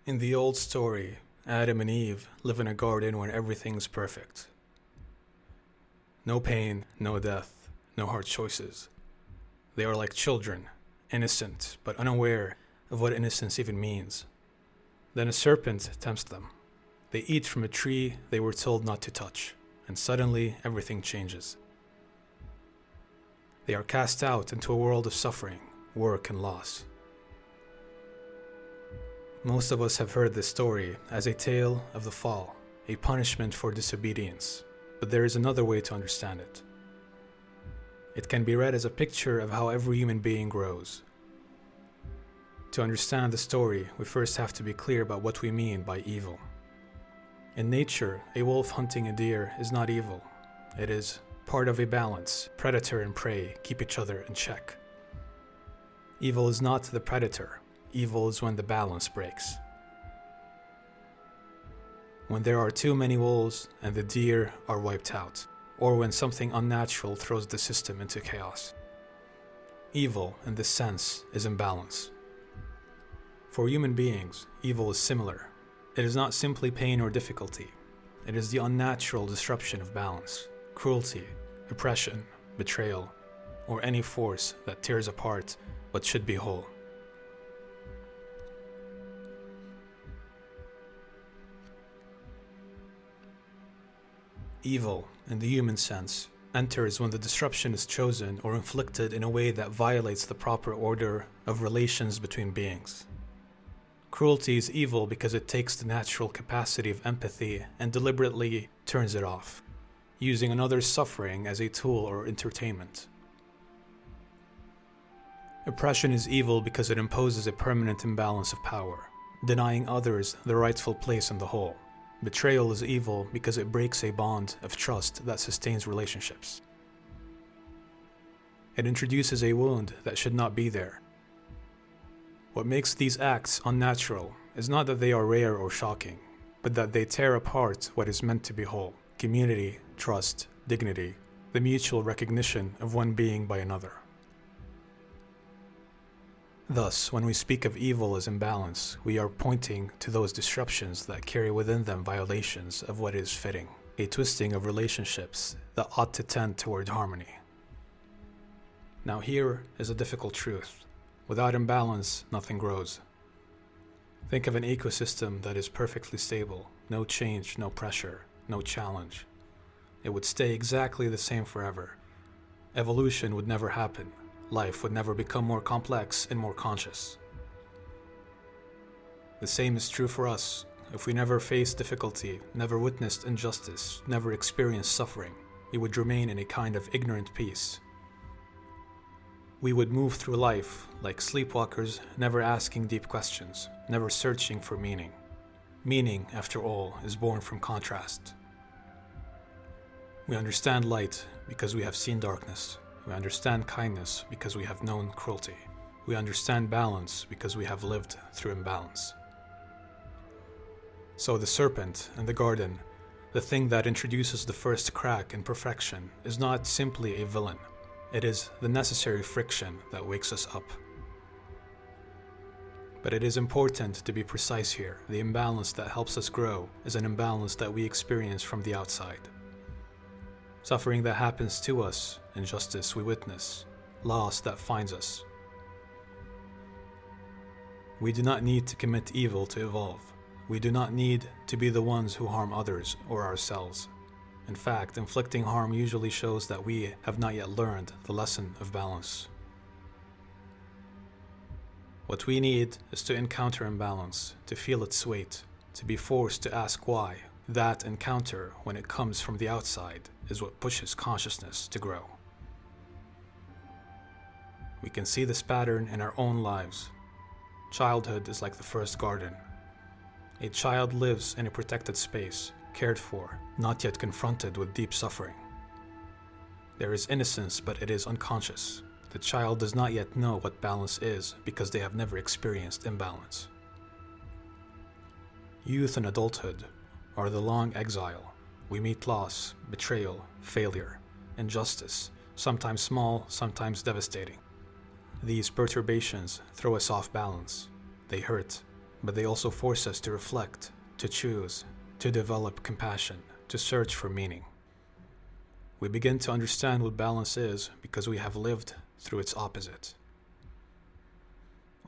In the old story, Adam and Eve live in a garden where everything's perfect. No pain, no death, no hard choices. They are like children, innocent but unaware of what innocence even means. Then a serpent tempts them. They eat from a tree they were told not to touch, and suddenly everything changes. They are cast out into a world of suffering, work, and loss. Most of us have heard this story as a tale of the fall, a punishment for disobedience, but there is another way to understand it. It can be read as a picture of how every human being grows. To understand the story, we first have to be clear about what we mean by evil. In nature, a wolf hunting a deer is not evil. It is part of a balance. Predator and prey keep each other in check. Evil is not the predator. Evil is when the balance breaks. When there are too many wolves and the deer are wiped out, or when something unnatural throws the system into chaos. Evil, in this sense, is imbalance. For human beings, evil is similar. It is not simply pain or difficulty. It is the unnatural disruption of balance, cruelty, oppression, betrayal, or any force that tears apart what should be whole. Evil, in the human sense, enters when the disruption is chosen or inflicted in a way that violates the proper order of relations between beings. Cruelty is evil because it takes the natural capacity of empathy and deliberately turns it off, using another's suffering as a tool or entertainment. Oppression is evil because it imposes a permanent imbalance of power, denying others the rightful place in the whole. Betrayal is evil because it breaks a bond of trust that sustains relationships. It introduces a wound that should not be there. What makes these acts unnatural is not that they are rare or shocking, but that they tear apart what is meant to be whole: community, trust, dignity, the mutual recognition of one being by another. Thus, when we speak of evil as imbalance, we are pointing to those disruptions that carry within them violations of what is fitting, a twisting of relationships that ought to tend toward harmony. Now here is a difficult truth. Without imbalance, nothing grows. Think of an ecosystem that is perfectly stable, no change, no pressure, no challenge. It would stay exactly the same forever. Evolution would never happen. Life would never become more complex and more conscious. The same is true for us. If we never faced difficulty, never witnessed injustice, never experienced suffering, we would remain in a kind of ignorant peace. We would move through life like sleepwalkers, never asking deep questions, never searching for meaning. Meaning, after all, is born from contrast. We understand light because we have seen darkness. We understand kindness because we have known cruelty. We understand balance because we have lived through imbalance. So the serpent in the garden, the thing that introduces the first crack in perfection, is not simply a villain. It is the necessary friction that wakes us up. But it is important to be precise here. The imbalance that helps us grow is an imbalance that we experience from the outside. Suffering that happens to us, injustice we witness, loss that finds us. We do not need to commit evil to evolve. We do not need to be the ones who harm others or ourselves. In fact, inflicting harm usually shows that we have not yet learned the lesson of balance. What we need is to encounter imbalance, to feel its weight, to be forced to ask why. That encounter, when it comes from the outside, is what pushes consciousness to grow. We can see this pattern in our own lives. Childhood is like the first garden. A child lives in a protected space, cared for, not yet confronted with deep suffering. There is innocence, but it is unconscious. The child does not yet know what balance is because they have never experienced imbalance. Youth and adulthood are the long exile. We meet loss, betrayal, failure, injustice, sometimes small, sometimes devastating. These perturbations throw us off balance. They hurt. but they also force us to reflect, to choose, to develop compassion, to search for meaning. We begin to understand what balance is because we have lived through its opposite.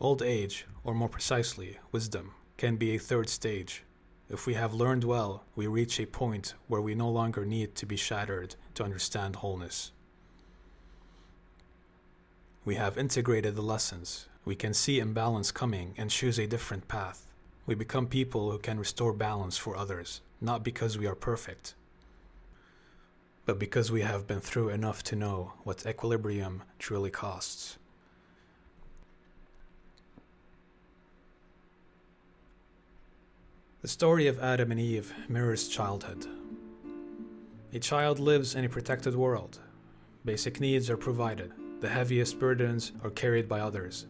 Old age, or more precisely, wisdom, can be a third stage. If we have learned well, we reach a point where we no longer need to be shattered to understand wholeness. We have integrated the lessons. We can see imbalance coming and choose a different path. We become people who can restore balance for others, not because we are perfect, but because we have been through enough to know what equilibrium truly costs. The story of Adam and Eve mirrors childhood. A child lives in a protected world. Basic needs are provided. The heaviest burdens are carried by others.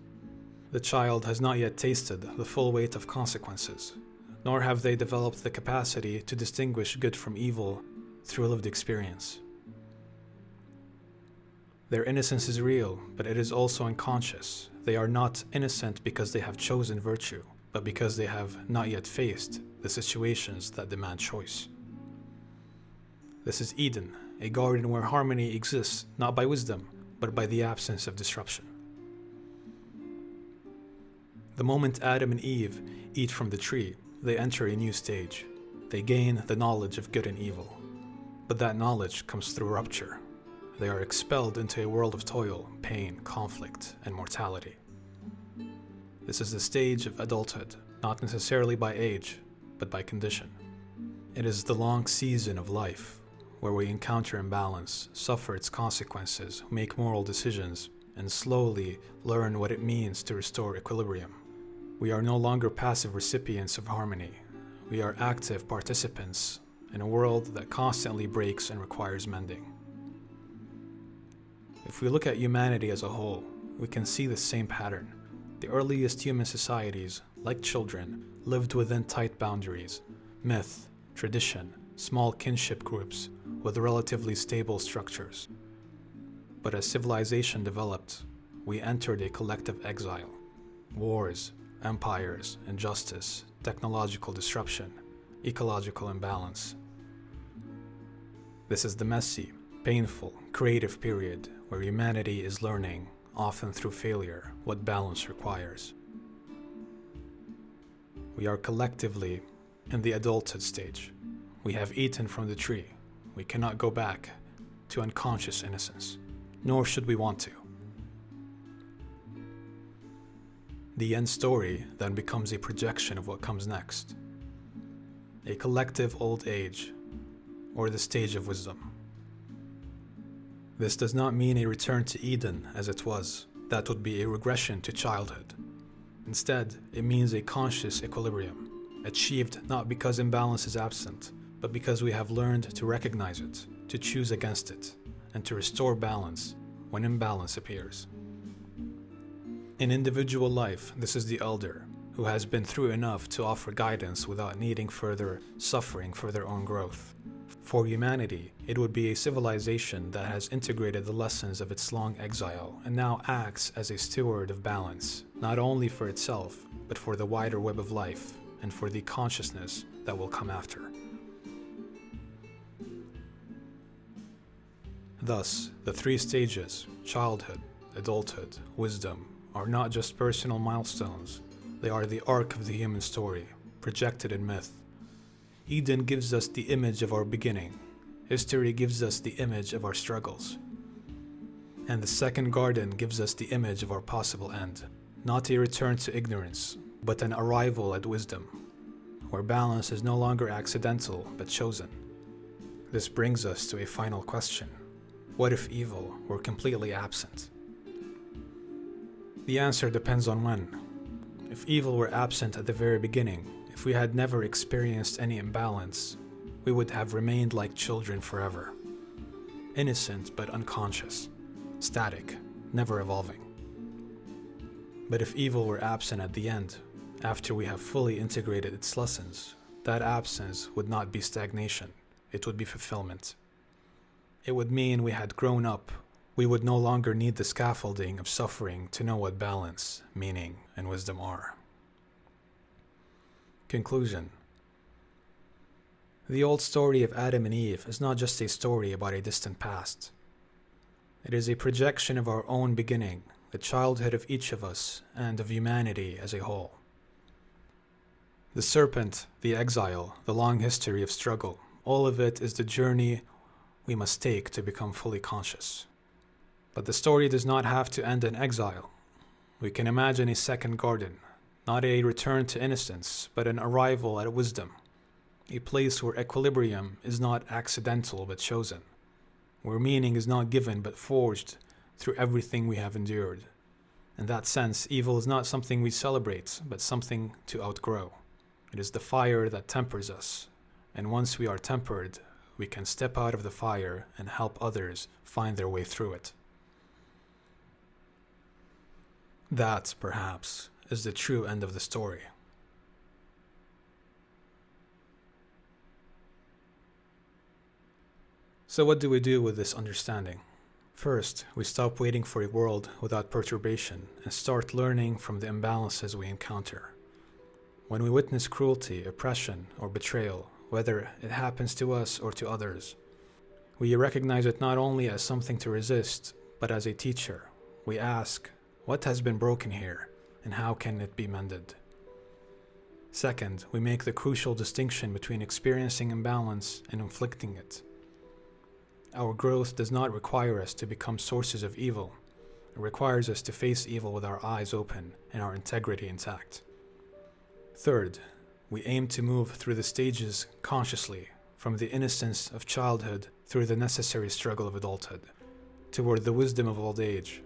The child has not yet tasted the full weight of consequences, nor have they developed the capacity to distinguish good from evil through lived experience. Their innocence is real, but it is also unconscious. They are not innocent because they have chosen virtue, but because they have not yet faced the situations that demand choice. This is Eden, a garden where harmony exists not by wisdom, but by the absence of disruption. The moment Adam and Eve eat from the tree, they enter a new stage. They gain the knowledge of good and evil. But that knowledge comes through rupture. They are expelled into a world of toil, pain, conflict, and mortality. This is the stage of adulthood, not necessarily by age, but by condition. It is the long season of life, where we encounter imbalance, suffer its consequences, make moral decisions, and slowly learn what it means to restore equilibrium. We are no longer passive recipients of harmony. We are active participants in a world that constantly breaks and requires mending. If we look at humanity as a whole, we can see the same pattern. The earliest human societies, like children, lived within tight boundaries, myth, tradition, small kinship groups with relatively stable structures. But as civilization developed, we entered a collective exile. Wars, empires, injustice, technological disruption, ecological imbalance. This is the messy, painful, creative period where humanity is learning, often through failure, what balance requires. We are collectively in the adulthood stage. We have eaten from the tree. We cannot go back to unconscious innocence, nor should we want to. The end story then becomes a projection of what comes next. A collective old age, or the stage of wisdom. This does not mean a return to Eden as it was. That would be a regression to childhood. Instead, it means a conscious equilibrium, achieved not because imbalance is absent, but because we have learned to recognize it, to choose against it, and to restore balance when imbalance appears. In individual life, this is the elder, who has been through enough to offer guidance without needing further suffering for their own growth. For humanity, it would be a civilization that has integrated the lessons of its long exile and now acts as a steward of balance, not only for itself, but for the wider web of life and for the consciousness that will come after. Thus, the three stages, childhood, adulthood, wisdom, are not just personal milestones. They are the arc of the human story, projected in myth. Eden gives us the image of our beginning. History gives us the image of our struggles. And the second garden gives us the image of our possible end. Not a return to ignorance, but an arrival at wisdom, where balance is no longer accidental, but chosen. This brings us to a final question. What if evil were completely absent? The answer depends on when. If evil were absent at the very beginning, if we had never experienced any imbalance, we would have remained like children forever. Innocent but unconscious, static, never evolving. But if evil were absent at the end, after we have fully integrated its lessons, that absence would not be stagnation, it would be fulfillment. It would mean we had grown up. We would no longer need the scaffolding of suffering to know what balance, meaning, and wisdom are. Conclusion. The old story of Adam and Eve is not just a story about a distant past. It is a projection of our own beginning, the childhood of each of us, and of humanity as a whole. The serpent, the exile, the long history of struggle, all of it is the journey we must take to become fully conscious. But the story does not have to end in exile. We can imagine a second garden, not a return to innocence, but an arrival at wisdom, a place where equilibrium is not accidental but chosen, where meaning is not given but forged through everything we have endured. In that sense, evil is not something we celebrate, but something to outgrow. It is the fire that tempers us, and once we are tempered, we can step out of the fire and help others find their way through it. That, perhaps, is the true end of the story. So what do we do with this understanding? First, we stop waiting for a world without perturbation and start learning from the imbalances we encounter. When we witness cruelty, oppression, or betrayal, whether it happens to us or to others, we recognize it not only as something to resist, but as a teacher. We ask, what has been broken here, and how can it be mended? Second, we make the crucial distinction between experiencing imbalance and inflicting it. Our growth does not require us to become sources of evil. It requires us to face evil with our eyes open and our integrity intact. Third, we aim to move through the stages consciously, from the innocence of childhood through the necessary struggle of adulthood, toward the wisdom of old age.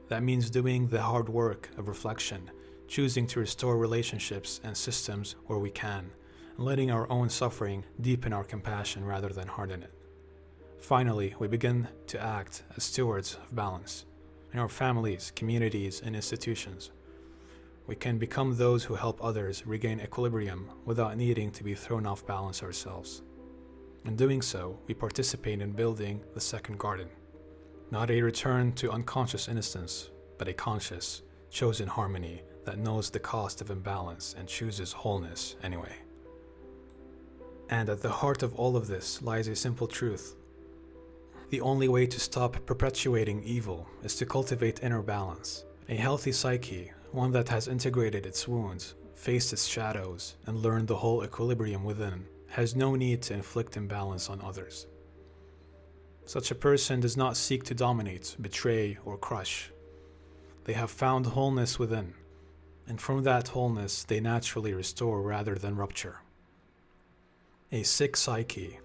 That means doing the hard work of reflection, choosing to restore relationships and systems where we can, and letting our own suffering deepen our compassion rather than harden it. Finally, we begin to act as stewards of balance in our families, communities, and institutions. We can become those who help others regain equilibrium without needing to be thrown off balance ourselves. In doing so, we participate in building the second garden. Not a return to unconscious innocence, but a conscious, chosen harmony that knows the cost of imbalance and chooses wholeness anyway. And at the heart of all of this lies a simple truth. The only way to stop perpetuating evil is to cultivate inner balance. A healthy psyche, one that has integrated its wounds, faced its shadows, and learned the whole equilibrium within, has no need to inflict imbalance on others. Such a person does not seek to dominate, betray, or crush. They have found wholeness within, and from that wholeness they naturally restore rather than rupture. A sick psyche,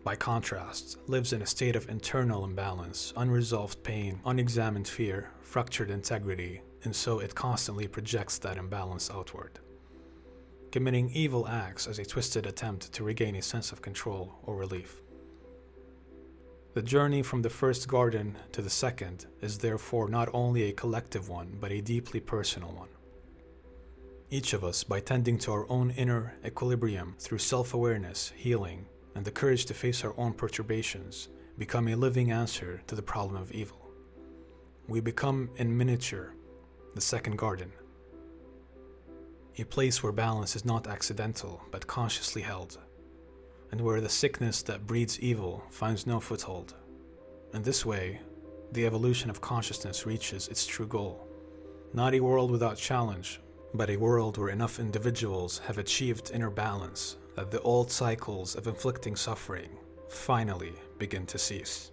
by contrast, lives in a state of internal imbalance, unresolved pain, unexamined fear, fractured integrity, and so it constantly projects that imbalance outward, committing evil acts as a twisted attempt to regain a sense of control or relief. The journey from the first garden to the second is therefore not only a collective one, but a deeply personal one. Each of us, by tending to our own inner equilibrium through self-awareness, healing, and the courage to face our own perturbations, become a living answer to the problem of evil. We become, in miniature, the second garden, a place where balance is not accidental but consciously held, and where the sickness that breeds evil finds no foothold. In this way, the evolution of consciousness reaches its true goal. Not a world without challenge, but a world where enough individuals have achieved inner balance that the old cycles of inflicting suffering finally begin to cease.